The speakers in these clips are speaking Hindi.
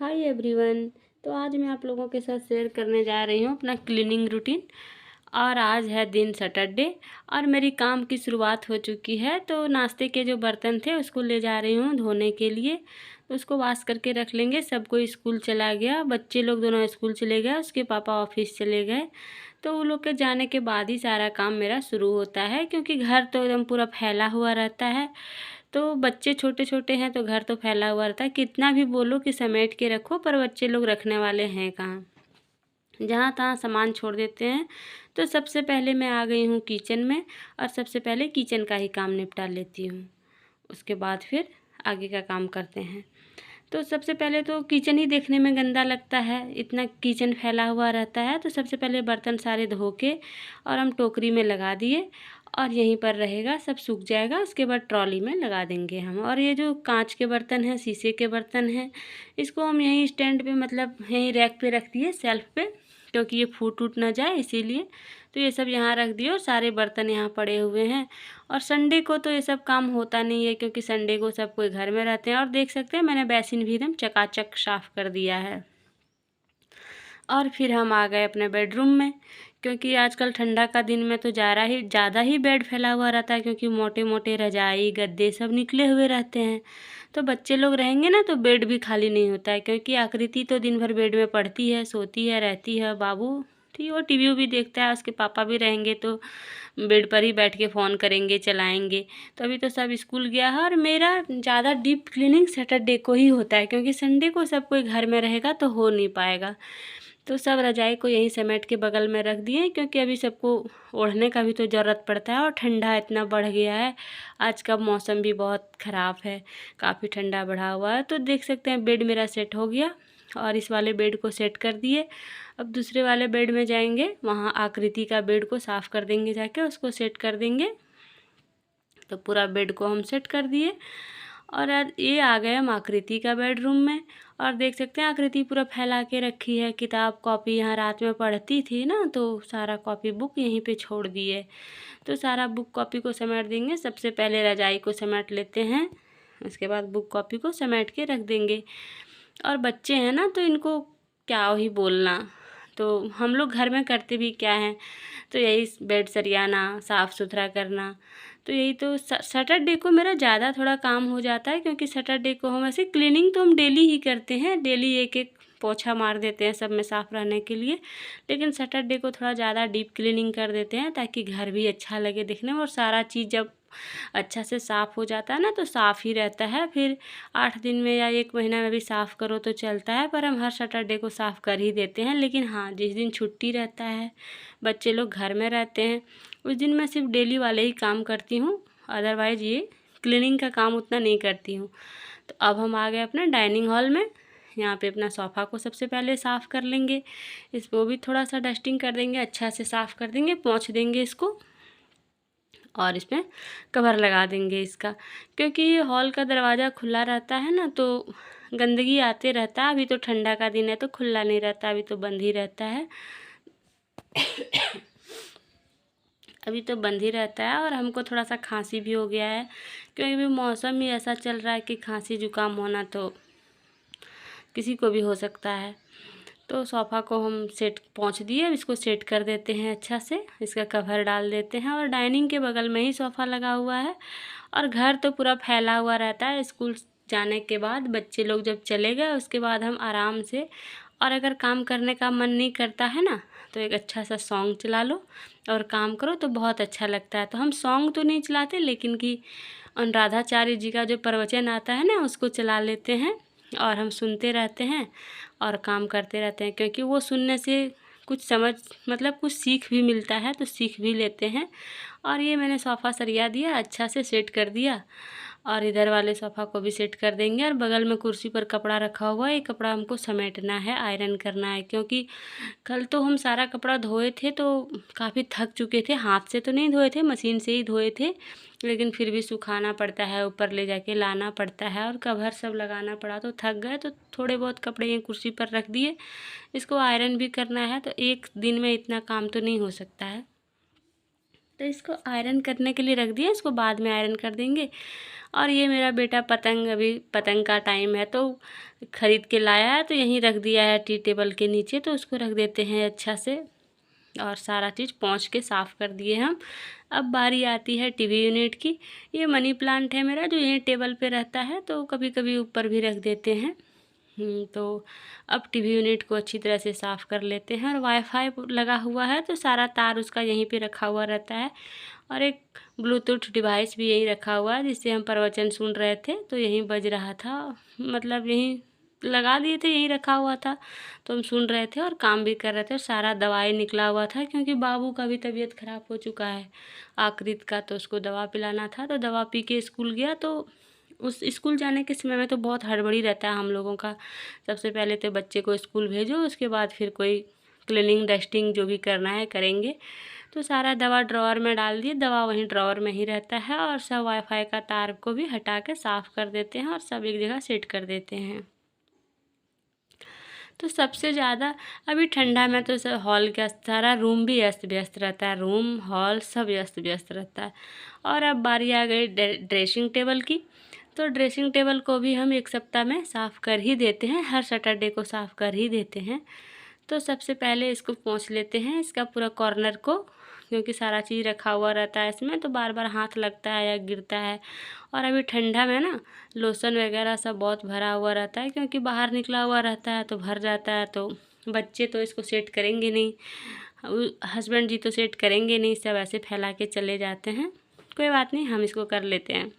Hi everyone. तो आज मैं आप लोगों के साथ शेयर करने जा रही हूँ अपना क्लीनिंग रूटीन। और आज है दिन सैटरडे और मेरी काम की शुरुआत हो चुकी है। तो नाश्ते के जो बर्तन थे उसको ले जा रही हूँ धोने के लिए। तो उसको वॉश करके रख लेंगे। सब कोई स्कूल चला गया, बच्चे लोग दोनों स्कूल चले गए, उसके पापा ऑफिस चले गए। तो वो लोग के जाने के बाद ही सारा काम मेरा शुरू होता है, क्योंकि घर तो एकदम पूरा फैला हुआ रहता है। तो बच्चे छोटे छोटे हैं तो घर तो फैला हुआ रहता है, कितना भी बोलो कि समेट के रखो पर बच्चे लोग रखने वाले हैं कहाँ, जहाँ तहाँ सामान छोड़ देते हैं। तो सबसे पहले मैं आ गई हूँ किचन में और सबसे पहले किचन का ही काम निपटा लेती हूँ। उसके बाद फिर आगे का काम करते हैं। तो सबसे पहले तो किचन ही देखने में गंदा लगता है, इतना किचन फैला हुआ रहता है। तो सबसे पहले बर्तन सारे धो के और हम टोकरी में लगा दिए और यहीं पर रहेगा, सब सूख जाएगा, उसके बाद ट्रॉली में लगा देंगे हम। और ये जो कांच के बर्तन हैं, शीशे के बर्तन हैं, इसको हम यहीं स्टैंड पे मतलब यहीं रैक पे रख दिए, सेल्फ पे, क्योंकि ये फूट उट ना जाए इसीलिए। तो ये सब यहाँ रख दिए और सारे बर्तन यहाँ पड़े हुए हैं। और संडे को तो ये सब काम होता नहीं है, क्योंकि संडे को सब कोई घर में रहते हैं। और देख सकते हैं मैंने बेसिन भी एकदम चकाचक साफ़ कर दिया है। और फिर हम आ गए अपने बेडरूम में, क्योंकि आजकल ठंडा का दिन में तो ज़्यादा ही बेड फैला हुआ रहता है, क्योंकि मोटे मोटे रजाई गद्दे सब निकले हुए रहते हैं। तो बच्चे लोग रहेंगे ना तो बेड भी खाली नहीं होता है, क्योंकि आकृति तो दिन भर बेड में पढ़ती है, सोती है, रहती है। बाबू ठीक वो टीवी भी देखता है, उसके पापा भी रहेंगे तो बेड पर ही बैठ के फ़ोन करेंगे, चलाएंगे। तो अभी तो सब स्कूल गया है और मेरा ज़्यादा डीप क्लीनिंग सैटरडे को ही होता है, क्योंकि संडे को सब कोई घर में रहेगा तो हो नहीं पाएगा। तो सब रजाई को यहीं समेट के बगल में रख दिए, क्योंकि अभी सबको ओढ़ने का भी तो ज़रूरत पड़ता है। और ठंडा इतना बढ़ गया है, आज का मौसम भी बहुत ख़राब है, काफ़ी ठंडा बढ़ा हुआ है। तो देख सकते हैं बेड मेरा सेट हो गया और इस वाले बेड को सेट कर दिए। अब दूसरे वाले बेड में जाएंगे, वहाँ आकृति का बेड को साफ़ कर देंगे, जाके उसको सेट कर देंगे। तो पूरा बेड को हम सेट कर दिए और ये आ गए हम आकृति का बेडरूम में। और देख सकते हैं आकृति पूरा फैला के रखी है, किताब कॉपी, यहाँ रात में पढ़ती थी ना तो सारा कॉपी बुक यहीं पे छोड़ दिए। तो सारा बुक कॉपी को समेट देंगे। सबसे पहले रजाई को समेट लेते हैं, उसके बाद बुक कॉपी को समेट के रख देंगे। और बच्चे हैं ना तो इनको क्या ही बोलना, तो हम लोग घर में करते भी क्या हैं, तो यही बेड सरियाना, साफ़ सुथरा करना। तो यही तो सैटरडे को मेरा ज़्यादा थोड़ा काम हो जाता है, क्योंकि सैटरडे को हम ऐसे क्लीनिंग तो हम डेली ही करते हैं, डेली एक एक पोछा मार देते हैं सब में साफ़ रहने के लिए। लेकिन सैटरडे को थोड़ा ज़्यादा डीप क्लीनिंग कर देते हैं, ताकि घर भी अच्छा लगे दिखने में। और सारा चीज़ जब अच्छा से साफ़ हो जाता है ना तो साफ़ ही रहता है। फिर 8 दिन में या 1 महीना में भी साफ़ करो तो चलता है, पर हम हर सैटरडे को साफ़ कर ही देते हैं। लेकिन हाँ, जिस दिन छुट्टी रहता है, बच्चे लोग घर में रहते हैं, उस दिन मैं सिर्फ डेली वाले ही काम करती हूँ, अदरवाइज़ ये क्लीनिंग का काम उतना नहीं करती हूँ। तो अब हम आ गए अपने डाइनिंग हॉल में। यहाँ पे अपना सोफ़ा को सबसे पहले साफ़ कर लेंगे, इसको भी थोड़ा सा डस्टिंग कर देंगे, अच्छा से साफ़ कर देंगे, पोंछ देंगे इसको। और इसमें कवर लगा देंगे इसका, क्योंकि ये हॉल का दरवाज़ा खुला रहता है ना तो गंदगी आते रहता है। अभी तो ठंडा का दिन है तो खुला नहीं रहता, अभी तो बंद ही रहता है। अभी तो बंद ही रहता है। और हमको थोड़ा सा खांसी भी हो गया है, क्योंकि अभी मौसम ही ऐसा चल रहा है कि खांसी जुकाम होना तो किसी को भी हो सकता है। तो सोफ़ा को हम पोंछ दिए, अब इसको सेट कर देते हैं अच्छा से, इसका कवर डाल देते हैं। और डाइनिंग के बगल में ही सोफ़ा लगा हुआ है। और घर तो पूरा फैला हुआ रहता है। स्कूल जाने के बाद बच्चे लोग जब चले गए उसके बाद हम आराम से, और अगर काम करने का मन नहीं करता है ना तो एक अच्छा सा सॉन्ग चला लो और काम करो तो बहुत अच्छा लगता है। तो हम सॉन्ग तो नहीं चलाते, लेकिन कि अनुराधाचार्य जी का जो प्रवचन आता है ना उसको चला लेते हैं और हम सुनते रहते हैं और काम करते रहते हैं, क्योंकि वो सुनने से कुछ समझ मतलब कुछ सीख भी मिलता है, तो सीख भी लेते हैं। और ये मैंने सोफ़ा सरिया दिया, अच्छा से सेट कर दिया। और इधर वाले सोफ़ा को भी सेट कर देंगे। और बगल में कुर्सी पर कपड़ा रखा हुआ है, ये कपड़ा हमको समेटना है, आयरन करना है, क्योंकि कल तो हम सारा कपड़ा धोए थे तो काफ़ी थक चुके थे। हाथ से तो नहीं धोए थे, मशीन से ही धोए थे, लेकिन फिर भी सुखाना पड़ता है, ऊपर ले जाके लाना पड़ता है और कवर सब लगाना पड़ा, तो थक गए। तो थोड़े बहुत कपड़े ये कुर्सी पर रख दिए, इसको आयरन भी करना है। तो एक दिन में इतना काम तो नहीं हो सकता है। तो इसको आयरन करने के लिए रख दिया, इसको बाद में आयरन कर देंगे। और ये मेरा बेटा पतंग, अभी पतंग का टाइम है तो ख़रीद के लाया है, तो यहीं रख दिया है टी टेबल के नीचे, तो उसको रख देते हैं अच्छा से। और सारा चीज़ पोंछ के साफ़ कर दिए हम। अब बारी आती है टीवी यूनिट की। ये मनी प्लांट है मेरा, जो यहीं टेबल पे रहता है, तो कभी कभी ऊपर भी रख देते हैं। तो अब टीवी यूनिट को अच्छी तरह से साफ़ कर लेते हैं। और वाईफाई लगा हुआ है तो सारा तार उसका यहीं पे रखा हुआ रहता है। और एक ब्लूटूथ डिवाइस भी यहीं रखा हुआ है, जिससे हम प्रवचन सुन रहे थे तो यहीं बज रहा था, मतलब यहीं लगा दिए थे, यहीं रखा हुआ था, तो हम सुन रहे थे और काम भी कर रहे थे। और सारा दवाई निकला हुआ था, क्योंकि बाबू का भी तबीयत ख़राब हो चुका है आकृत का, तो उसको दवा पिलाना था। तो दवा पी के स्कूल गया, तो उस स्कूल जाने के समय में तो बहुत हड़बड़ी रहता है हम लोगों का। सबसे पहले तो बच्चे को स्कूल भेजो, उसके बाद फिर कोई क्लीनिंग डस्टिंग जो भी करना है करेंगे। तो सारा दवा ड्रॉअर में डाल दिए, दवा वहीं ड्रॉअर में ही रहता है। और सब वाईफाई का तार को भी हटा के साफ़ कर देते हैं और सब एक जगह सेट कर देते हैं। तो सबसे ज़्यादा अभी ठंडा में तो सब हॉल का सारा रूम भी अस्त व्यस्त रहता है, रूम हॉल सब अस्त व्यस्त रहता है। और अब बारी आ गई ड्रेसिंग टेबल की। तो ड्रेसिंग टेबल को भी हम 1 सप्ताह में साफ़ कर ही देते हैं, हर सैटरडे को साफ़ कर ही देते हैं। तो सबसे पहले इसको पोंछ लेते हैं, इसका पूरा कॉर्नर को, क्योंकि सारा चीज़ रखा हुआ रहता है इसमें, तो बार बार हाथ लगता है या गिरता है। और अभी ठंडा में ना लोशन वगैरह सब बहुत भरा हुआ रहता है, क्योंकि बाहर निकला हुआ रहता है तो भर जाता है। तो बच्चे तो इसको सेट करेंगे नहीं, हस्बैंड जी तो सेट करेंगे नहीं, सब ऐसे फैला के चले जाते हैं। कोई बात नहीं, हम इसको कर लेते हैं।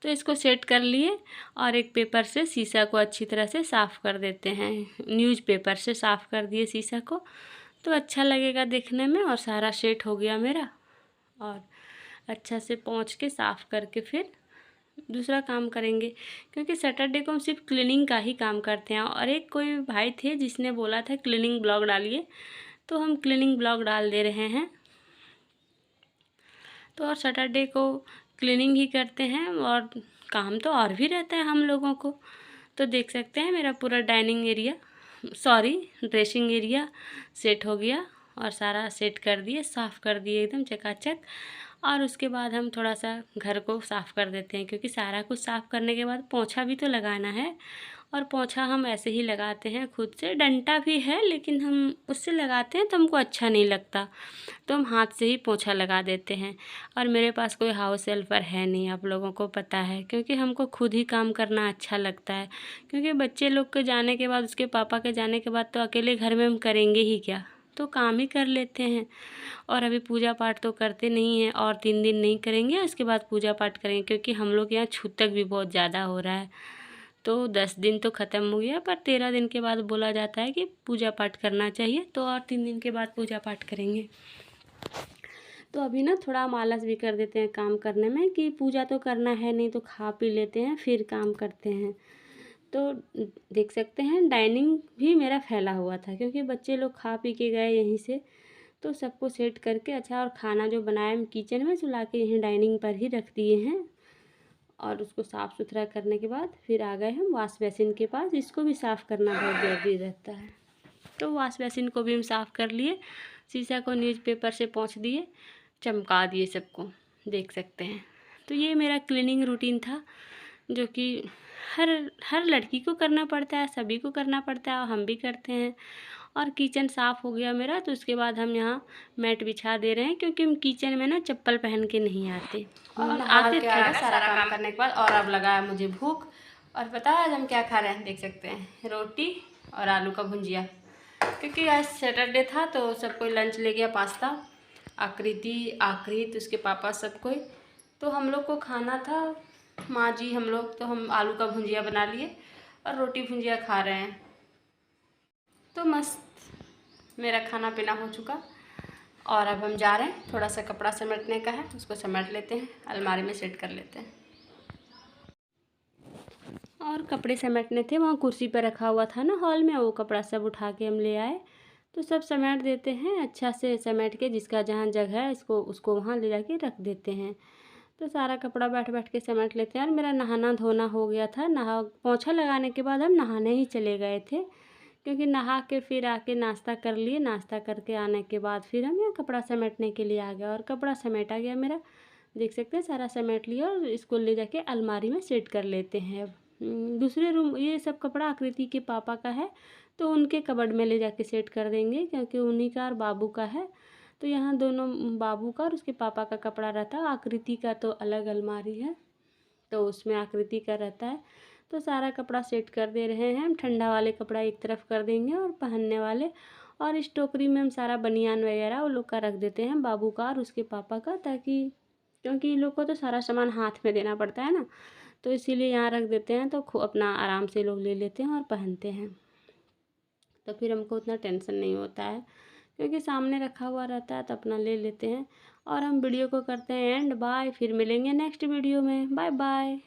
तो इसको सेट कर लिए और एक पेपर से शीशा को अच्छी तरह से साफ़ कर देते हैं। न्यूज़पेपर से साफ़ कर दिए शीशा को, तो अच्छा लगेगा देखने में। और सारा सेट हो गया मेरा। और अच्छा से पोंछ के साफ़ करके फिर दूसरा काम करेंगे, क्योंकि सैटरडे को हम सिर्फ क्लीनिंग का ही काम करते हैं। और एक कोई भाई थे जिसने बोला था क्लीनिंग ब्लॉग डालिए, तो हम क्लीनिंग ब्लॉग डाल दे रहे हैं। तो और सैटरडे को क्लीनिंग ही करते हैं, और काम तो और भी रहता है हम लोगों को। तो देख सकते हैं मेरा पूरा dining area, sorry dressing area set हो गया। और सारा सेट कर दिए, साफ़ कर दिए एकदम चकाचक। और उसके बाद हम थोड़ा सा घर को साफ़ कर देते हैं, क्योंकि सारा कुछ साफ़ करने के बाद पोंछा भी तो लगाना है। और पोंछा हम ऐसे ही लगाते हैं खुद से, डंडा भी है लेकिन हम उससे लगाते हैं तो हमको अच्छा नहीं लगता, तो हम हाथ से ही पोंछा लगा देते हैं। और मेरे पास कोई हाउस हेल्पर है नहीं, आप लोगों को पता है, क्योंकि हमको खुद ही काम करना अच्छा लगता है। क्योंकि बच्चे लोग के जाने के बाद, उसके पापा के जाने के बाद तो अकेले घर में हम करेंगे ही क्या, तो काम ही कर लेते हैं। और अभी पूजा पाठ तो करते नहीं हैं, और 3 दिन नहीं करेंगे, उसके बाद पूजा पाठ करेंगे, क्योंकि हम लोग यहाँ छूतक भी बहुत ज़्यादा हो रहा है। तो 10 दिन तो ख़त्म हो गया, पर 13 दिन के बाद बोला जाता है कि पूजा पाठ करना चाहिए, तो और 3 दिन के बाद पूजा पाठ करेंगे। तो अभी ना थोड़ा हम आलस भी कर देते हैं काम करने में, कि पूजा तो करना है नहीं, तो खा पी लेते हैं फिर काम करते हैं। तो देख सकते हैं डाइनिंग भी मेरा फैला हुआ था, क्योंकि बच्चे लोग खा पी के गए यहीं से, तो सबको सेट करके अच्छा। और खाना जो बनाया हम किचन में चुला के यहीं डाइनिंग पर ही रख दिए हैं। और उसको साफ़ सुथरा करने के बाद फिर आ गए हम वॉश बेसिन के पास, इसको भी साफ़ करना बहुत ज़रूरी रहता है। तो वॉश बेसिन को भी हम साफ़ कर लिए, शीशा को न्यूज़पेपर से पोंछ दिए, चमका दिए सबको, देख सकते हैं। तो ये मेरा क्लीनिंग रूटीन था, जो कि हर हर लड़की को करना पड़ता है, सभी को करना पड़ता है, और हम भी करते हैं। और किचन साफ़ हो गया मेरा, तो उसके बाद हम यहाँ मैट बिछा दे रहे हैं, क्योंकि हम किचन में ना चप्पल पहन के नहीं आते, और आते थे सारा काम करने के बाद। और अब लगा है मुझे भूख, और पता है आज हम क्या खा रहे हैं, देख सकते हैं, रोटी और आलू का भुंजिया। क्योंकि आज सैटरडे था तो सब कोई लंच ले गया, पास्ता, आकृत उसके पापा सब कोई, तो हम लोग को खाना था, माँ जी हम लोग, तो हम आलू का भुंजिया बना लिए और रोटी भुंजिया खा रहे हैं। तो मस्त मेरा खाना पीना हो चुका, और अब हम जा रहे हैं, थोड़ा सा कपड़ा समेटने का है, उसको समेट लेते हैं, अलमारी में सेट कर लेते हैं। और कपड़े समेटने थे, वहाँ कुर्सी पर रखा हुआ था ना हॉल में, वो कपड़ा सब उठा के हम ले आए, तो सब समेट देते हैं अच्छा से, समेट के जिसका जहाँ जगह है उसको वहाँ ले जाके रख देते हैं। तो सारा कपड़ा बैठ बैठ के समेट लेते हैं। और मेरा नहाना धोना हो गया था, पोंछा लगाने के बाद हम नहाने ही चले गए थे, क्योंकि नहा के फिर आके नाश्ता कर लिए, नाश्ता करके आने के बाद फिर हम यहाँ कपड़ा समेटने के लिए आ गए और कपड़ा समेटा गया मेरा, देख सकते हैं सारा समेट लिया और इसको ले जाके अलमारी में सेट कर लेते हैं। अब दूसरे रूम, ये सब कपड़ा आकृति के पापा का है तो उनके कबर्ड में ले जाके सेट कर देंगे, क्योंकि उन्हीं का और बाबू का है। तो यहाँ दोनों बाबू का और उसके पापा का कपड़ा रहता है, आकृति का तो अलग अलमारी है तो उसमें आकृति का रहता है। तो सारा कपड़ा सेट कर दे रहे हैं हम। ठंडा वाले कपड़ा एक तरफ कर देंगे और पहनने वाले, और इस टोकरी में हम सारा बनियान वगैरह वो लोग का रख देते हैं, बाबू का और उसके पापा का, ताकि क्योंकि इन लोग को तो सारा सामान हाथ में देना पड़ता है ना, तो इसीलिए यहाँ रख देते हैं। तो अपना आराम से लोग ले लेते हैं और पहनते हैं, तो फिर हमको उतना टेंशन नहीं होता है, क्योंकि सामने रखा हुआ रहता है तो अपना ले लेते हैं। और हम वीडियो को करते हैं एंड। बाय, फिर मिलेंगे नेक्स्ट वीडियो में। Bye bye.